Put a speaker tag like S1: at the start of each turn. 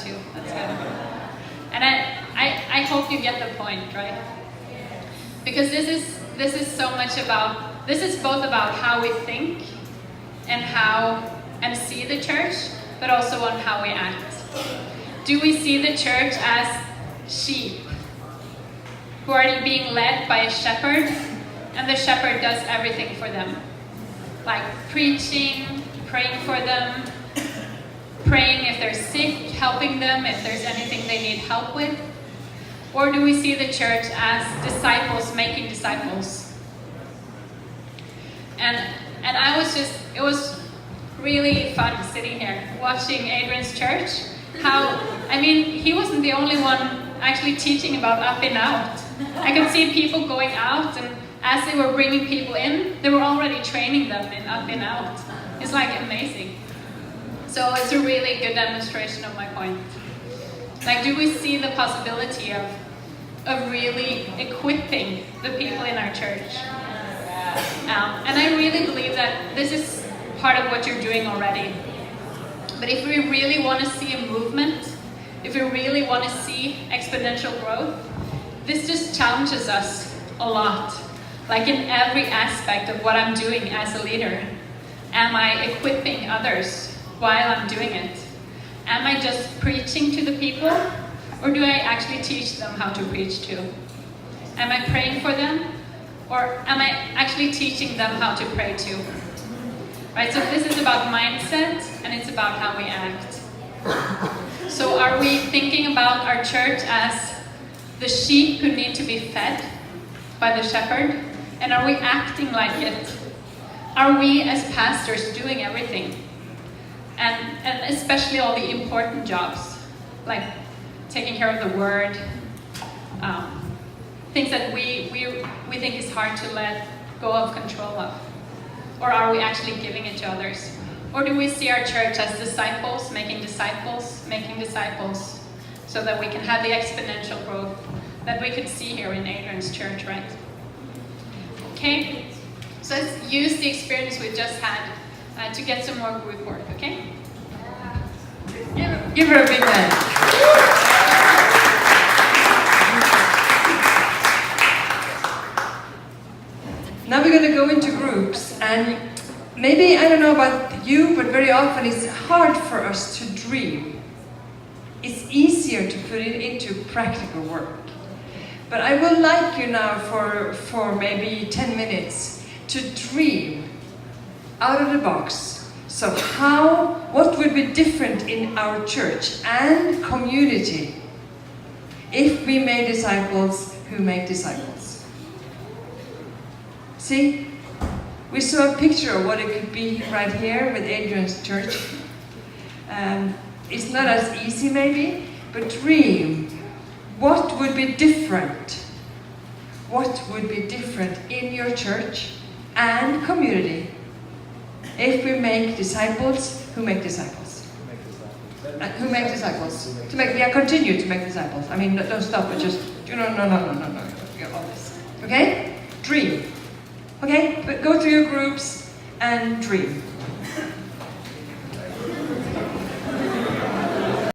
S1: too. That's good. And I hope you get the point, right? Because this is so much about, this is both about how we think and see the church, but also on how we act. Do we see the church as sheep who are being led by a shepherd, and the shepherd does everything for them? Like preaching, praying for them, praying if they're sick, helping them if there's anything they need help with? Or do we see the church as disciples making disciples? And it was really fun sitting here watching Adrian's church. He wasn't the only one actually teaching about up and out. I could see people going out, and as they were bringing people in, they were already training them in up and out. It's like amazing. So it's a really good demonstration of my point. Like, do we see the possibility of really equipping the people in our church? And I really believe that this is part of what you're doing already. But if we really want to see a movement, if we really want to see exponential growth, this just challenges us a lot. Like in every aspect of what I'm doing as a leader. Am I equipping others while I'm doing it? Am I just preaching to the people? Or do I actually teach them how to preach too? Am I praying for them? Or am I actually teaching them how to pray too? Right, so this is about mindset, and it's about how we act. So are we thinking about our church as the sheep who need to be fed by the shepherd? And are we acting like it? Are we as pastors doing everything? And especially all the important jobs, like taking care of the word, things that we think is hard to let go of control of. Or are we actually giving it to others? Or do we see our church as disciples, making disciples, so that we can have the exponential growth that we could see here in Adrian's church, right? Okay, so let's use the experience we just had to get some more group work, okay?
S2: Give her a big hand. Now we're going to go into groups, and maybe, I don't know about you, but very often it's hard for us to dream. It's easier to put it into practical work. But I would like you now for maybe 10 minutes to dream out of the box. So what would be different in our church and community if we made disciples who make disciples? See, we saw a picture of what it could be right here with Adrian's church. It's not as easy maybe, but dream. What would be different? What would be different in your church and community if we make disciples who make disciples? Who make disciples? Continue to make disciples. I mean, don't stop it. Just no. All this. Okay? Dream. Okay? But go to your groups and dream.